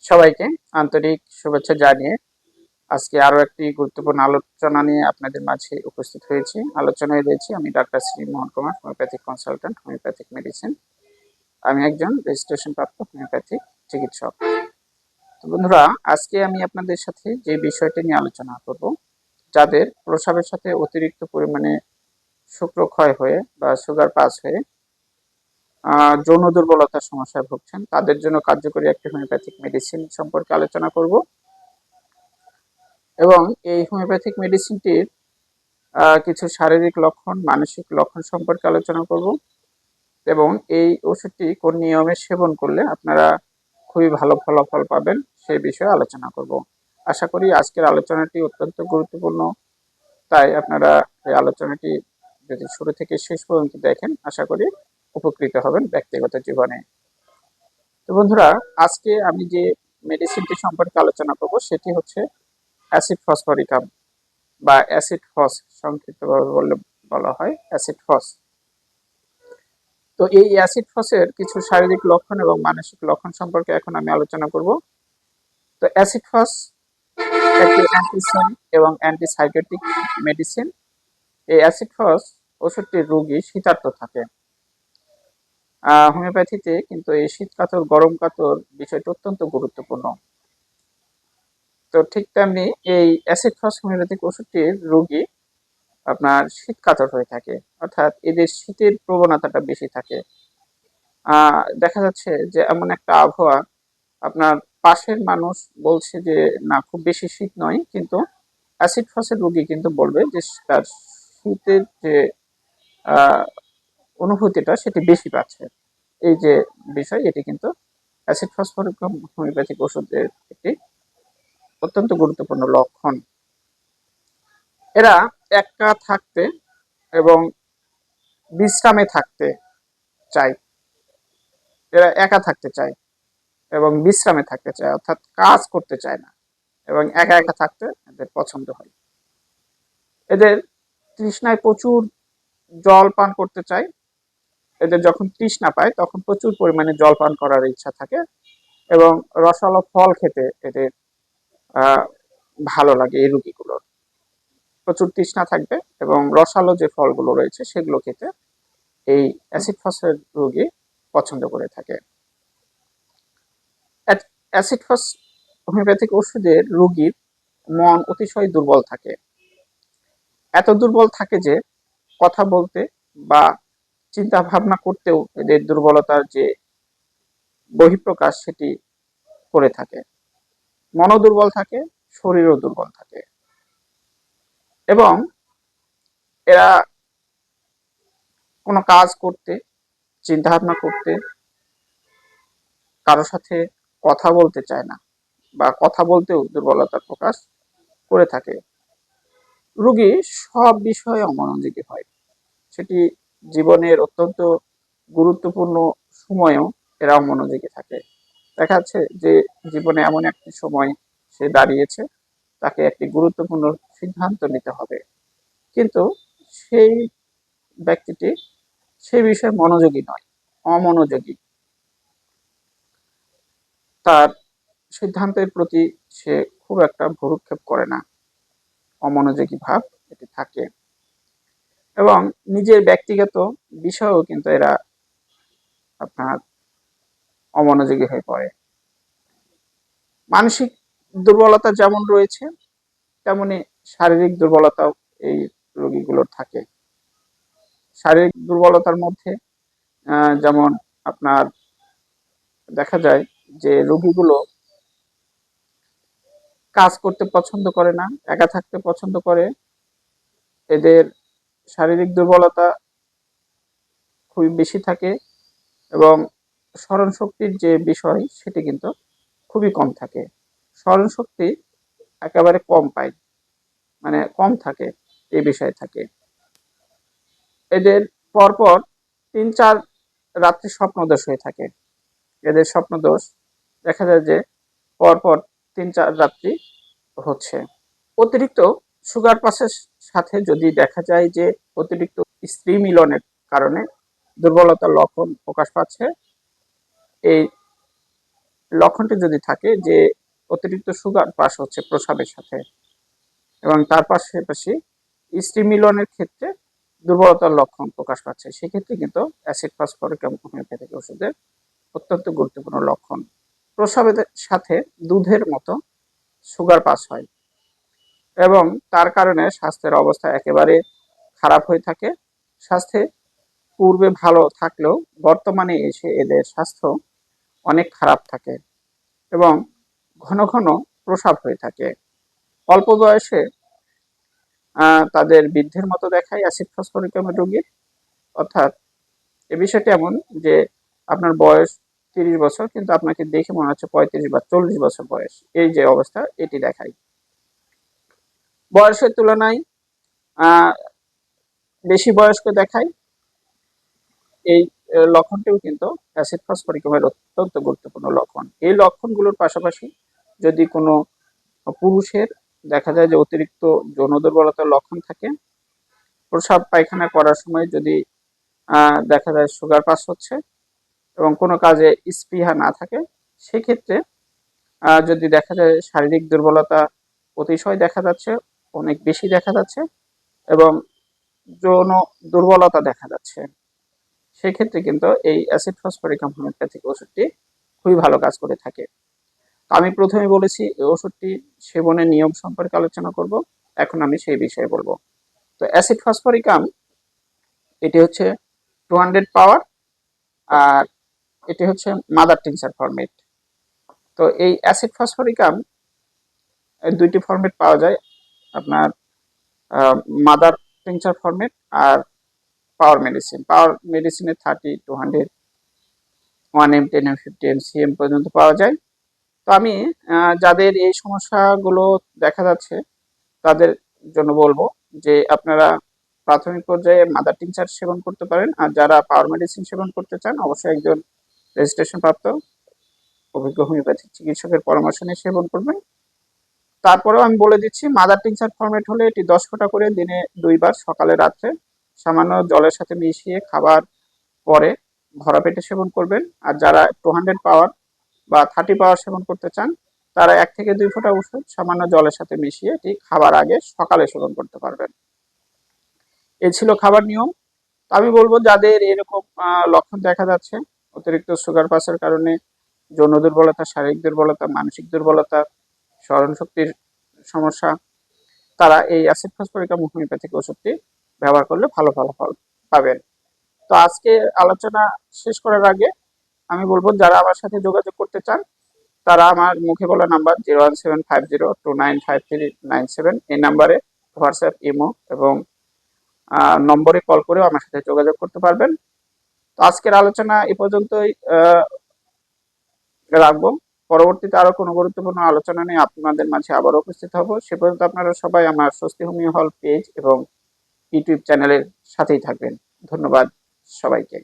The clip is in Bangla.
সবাইকে আন্তরিক শুভেচ্ছা জানিয়ে আজকে আরো একটি গুরুত্বপূর্ণ আলোচনা নিয়ে আপনাদের মাঝে উপস্থিত হয়েছি। আলোচনায় রয়েছি আমি doctor Shri Mohan Kumar, homeopathic consultant, homeopathic medicine. আমি একজন রেজিস্ট্রেশন প্রাপ্ত হোমিওপ্যাথিক চিকিৎসক। তো বন্ধুরা, আজকে আমি আপনাদের সাথে যে বিষয়টি নিয়ে আলোচনা করব, যাদের প্রস্রাবের সাথে অতিরিক্ত পরিমাণে শুক্রক্ষয় হয়ে বা সুগার পাস হয়ে যৌন দুর্বলতার সমস্যায় ভুগছেন, তাদের জন্য কার্যকরী একটি হোমিওপ্যাথিক মেডিসিন সম্পর্কে আলোচনা করব। এবং এই হোমিওপ্যাথিক মেডিসিনটির কিছু শারীরিক লক্ষণ, মানসিক লক্ষণ সম্পর্কে আলোচনা করব এবং এই ওষুধটি কোন নিয়মে সেবন করলে আপনারা খুবই ভালো ফলাফল পাবেন সেই বিষয়ে আলোচনা করব। আশা করি আজকের আলোচনাটি অত্যন্ত গুরুত্বপূর্ণ, তাই আপনারা এই আলোচনাটি যদি শুরু থেকে শেষ পর্যন্ত দেখেন, আশা করি উপকৃত হবেন ব্যক্তিগত জীবনে। তো বন্ধুরা, আজকে আমি যে মেডিসিনটি সম্পর্কে আলোচনা করব সেটি হচ্ছে অ্যাসিড ফসফরিকাম বা অ্যাসিড ফস, সংক্ষিপ্তভাবে বলা হয় অ্যাসিড ফস। তো এই অ্যাসিড ফসের কিছু শারীরিক লক্ষণ এবং মানসিক লক্ষণ সম্পর্কে এখন আমি আলোচনা করব। তো অ্যাসিড ফস একটি অ্যান্টিসাইড এবং অ্যান্টিসাইকোটিক মেডিসিন। এই অ্যাসিড ফস ওষুধটির রোগী শীতার্ত থাকে। হোমিওপ্যাথিতে কিন্তু এই শীত কাতর গরম কাতর বিষয়টি অত্যন্ত গুরুত্বপূর্ণ। তো ঠিক তেমনি এই অ্যাসিড ফস হোমিওপ্যাথিক ওষুধটির রোগী আপনার শীত কাতর হয়ে থাকে, অর্থাৎ এদের শীতের প্রবণতাটা বেশি থাকে। দেখা যাচ্ছে যে এমন একটা আবহাওয়া, আপনার পাশের মানুষ বলছে যে না খুব বেশি শীত নয়, কিন্তু অ্যাসিড ফসের রোগী কিন্তু বলবে যে তার শীতের যে অনুভূতিটা সেটি বেশি পাচ্ছে। এই যে বিষয়, এটি কিন্তু অ্যাসিড ফসফরিক হোমিওপ্যাথিক ওষুধের একটি অত্যন্ত গুরুত্বপূর্ণ লক্ষণ। এরা একা থাকতে এবং বিশ্রামে থাকতে চায়, এরা একা থাকতে চায় এবং বিশ্রামে থাকতে চায়, অর্থাৎ কাজ করতে চায় না এবং একা একা থাকতে এদের পছন্দ হয়। এদের তৃষ্ণায় প্রচুর জল পান করতে চায়। এদের যখন তৃষ্ণা পায় তখন প্রচুর পরিমাণে জল পান করার ইচ্ছা থাকে এবং রসালো ফল খেতে এদের ভালো লাগে। এই রোগীগুলোর প্রচুর তৃষ্ণা থাকবে এবং রসালো যে ফলগুলো রয়েছে সেগুলো খেতে এই অ্যাসিড ফসের রোগী পছন্দ করে থাকে। অ্যাসিড ফস হোমিওপ্যাথিক ওষুধের রোগীর মন অতিশয় দুর্বল থাকে। এত দুর্বল থাকে যে কথা বলতে বা চিন্তা ভাবনা করতেও এদের দুর্বলতার যে বহিঃপ্রকাশ সেটি করে থাকে। মনও দুর্বল থাকে, শরীরও দুর্বল থাকে এবং এরা কোনো কাজ করতে, চিন্তা ভাবনা করতে, কারো সাথে কথা বলতে চায় না বা কথা বলতেও দুর্বলতার প্রকাশ করে থাকে। রোগী সব বিষয়ে অমনোযোগী হয়, সেটি জীবনের অত্যন্ত গুরুত্বপূর্ণ সময়েও এরা অমনোযোগী থাকে। দেখা যাচ্ছে যে জীবনে এমন একটি সময় সে দাঁড়িয়েছে, তাকে একটি গুরুত্বপূর্ণ সিদ্ধান্ত নিতে হবে, কিন্তু সেই ব্যক্তিটি সেই বিষয়ে মনোযোগী নয়, অমনোযোগী। তার সিদ্ধান্তের প্রতি সে খুব একটা ভ্রূক্ষেপ করে না, অমনোযোগী ভাব এটি থাকে এবং নিজের ব্যক্তিগত বিষয়েও কিন্তু এরা আপনার অমনোযোগী হয়ে পড়ে। মানসিক দুর্বলতা যেমন রয়েছে তেমনি শারীরিক দুর্বলতাও এই রোগীগুলোর থাকে। শারীরিক দুর্বলতার মধ্যে যেমন আপনার দেখা যায় যে রোগীগুলো কাজ করতে পছন্দ করে না, একা থাকতে পছন্দ করে। এদের শারীরিক দুর্বলতা খুবই বেশি থাকে এবং স্মরণ শক্তির যে বিষয় সেটি কিন্তু খুবই কম থাকে। স্মরণ শক্তি একেবারে কম পায়, মানে কম থাকে, এই বিষয়ে থাকে। এদের পরপর ৩-৪ রাত্রি স্বপ্নদোষ হয়ে থাকে। এদের স্বপ্নদোষ দেখা যায় যে পরপর ৩-৪ রাত্রি হচ্ছে। অতিরিক্ত সুগার পাসের সাথে যদি দেখা যায় যে অতিরিক্ত স্ত্রী মিলনের কারণে দুর্বলতার লক্ষণ প্রকাশ পাচ্ছে, এই লক্ষণটি যদি থাকে যে অতিরিক্ত সুগার পাস হচ্ছে প্রস্রাবের সাথে এবং তার পাশাপাশি স্ত্রী মিলনের ক্ষেত্রে দুর্বলতার লক্ষণ প্রকাশ পাচ্ছে, সেক্ষেত্রে কিন্তু অ্যাসিড ফসফরিক হোমিওপ্যাথিক ওষুধের অত্যন্ত গুরুত্বপূর্ণ লক্ষণ। প্রস্রাবের সাথে দুধের মতো সুগার পাস হয় এবং তার কারণে স্বাস্থ্যের অবস্থা একেবারে খারাপ হয়ে থাকে। স্বাস্থ্যে পূর্বে ভালো থাকলেও বর্তমানে এসে এদের স্বাস্থ্য অনেক খারাপ থাকে এবং ঘন ঘন প্রস্রাব হয়ে থাকে। অল্প বয়সে তাদের বৃদ্ধের মতো দেখায় অ্যাসিড ফসফরিকামের রোগীর, অর্থাৎ এই বিষয়টি এমন যে আপনার বয়স 30 বছর কিন্তু আপনাকে দেখে মনে হচ্ছে 35 বা 40 বছর বয়স, এই যে অবস্থা এটি দেখায়। বয়সের তুলনায় বেশি বয়স্ক দেখায়, এই লক্ষণটিও কিন্তু অ্যাসিড ফসফরিকামের অত্যন্ত গুরুত্বপূর্ণ লক্ষণ। এই লক্ষণগুলোর পাশাপাশি যদি কোনো পুরুষের দেখা যায় যে অতিরিক্ত যৌন দুর্বলতার লক্ষণ থাকে, প্রস্রাব পায়খানা করার সময় যদি দেখা যায় সুগার পাস হচ্ছে এবং কোনো কাজে স্পৃহা না থাকে, সেক্ষেত্রে যদি দেখা যায় শারীরিক দুর্বলতা অতিশয় দেখা যাচ্ছে, অনেক বেশি দেখা যাচ্ছে এবং যৌন দুর্বলতা দেখা যাচ্ছে, সেক্ষেত্রে কিন্তু এই অ্যাসিড ফসফরিক হোমিওপ্যাথিক ওষুধটি খুবই ভালো কাজ করে থাকে। আমি প্রথমে বলেছি এই ওষুধটি সেবনের নিয়ম সম্পর্কে আলোচনা করব, এখন আমি সেই বিষয়ে বলবো। তো অ্যাসিড ফসফরিকাম এটি হচ্ছে 200 পাওয়ার, আর এটি হচ্ছে মাদার টিংচার ফরম্যাট। তো এই অ্যাসিড ফসফরিকাম দুইটি ফরম্যাট পাওয়া যায়, আপনার মাদার টিংচার ফরম্যাট আর পাওয়ার মেডিসিন। পাওয়ার মেডিসিনে 30, 200, 1M, 10M, 50M, CM পর্যন্ত পাওয়া যায়। তো আমি যাদের এই সমস্যাগুলো দেখা যাচ্ছে তাদের জন্য বলবো যে আপনারা প্রাথমিক পর্যায়ে মাদার টিংচার সেবন করতে পারেন, আর যারা পাওয়ার মেডিসিন সেবন করতে চান অবশ্যই একজন রেজিস্ট্রেশন প্রাপ্ত অভিজ্ঞ হোমিওপ্যাথিক চিকিৎসকের পরামর্শ নিয়ে সেবন করবেন। তারপরেও আমি বলে দিচ্ছি, মাদার টিংচার ফরম্যাট হলে এটি 10 ফোঁটা করে দিনে 2 বার সকালে রাত্রে সামান্য জলের সাথে মিশিয়ে খাবার পরে ভরা পেটে সেবন করবেন। আর যারা 200 পাওয়ার বা 30 পাওয়ার সেবন করতে চান তারা 1 থেকে 2 ফোঁটা ওষুধ সামান্য জলের সাথে মিশিয়ে এটি খাবার আগে সকালে সেবন করতে পারবেন। এই ছিল খাবার নিয়ম। আমি বলবো যাদের এরকম লক্ষণ দেখা যাচ্ছে, অতিরিক্ত সুগার পাসের কারণে যৌন দুর্বলতা, শারীরিক দুর্বলতা, মানসিক দুর্বলতা, স্মরণ শক্তির সমস্যা, তারা এই অ্যাসিড ফসফরিকাম হোমিওপ্যাথিক ওষুধটি ব্যবহার করলে ভালো ফলাফল পাবেন। তো আজকে আলোচনা শেষ করার আগে আমি বলবো যারা আমার সাথে যোগাযোগ করতে চান তারা আমার মুখে বলা নাম্বার 01750295397 এই নাম্বারে হোয়াটসঅ্যাপ, ইমো এবং নম্বরে কল করেও আমার সাথে যোগাযোগ করতে পারবেন। তো আজকের আলোচনা এ পর্যন্তই রাখবো। পরবর্তীতে আরো কোনো গুরুত্বপূর্ণ আলোচনা নিয়ে আপনাদের মাঝে আবার উপস্থিত হব। সে পর্যন্ত আপনারা সবাই আমার স্বস্তি হোমিও হল পেজ এবং ইউটিউব চ্যানেলের সাথেই থাকবেন। ধন্যবাদ সবাইকে।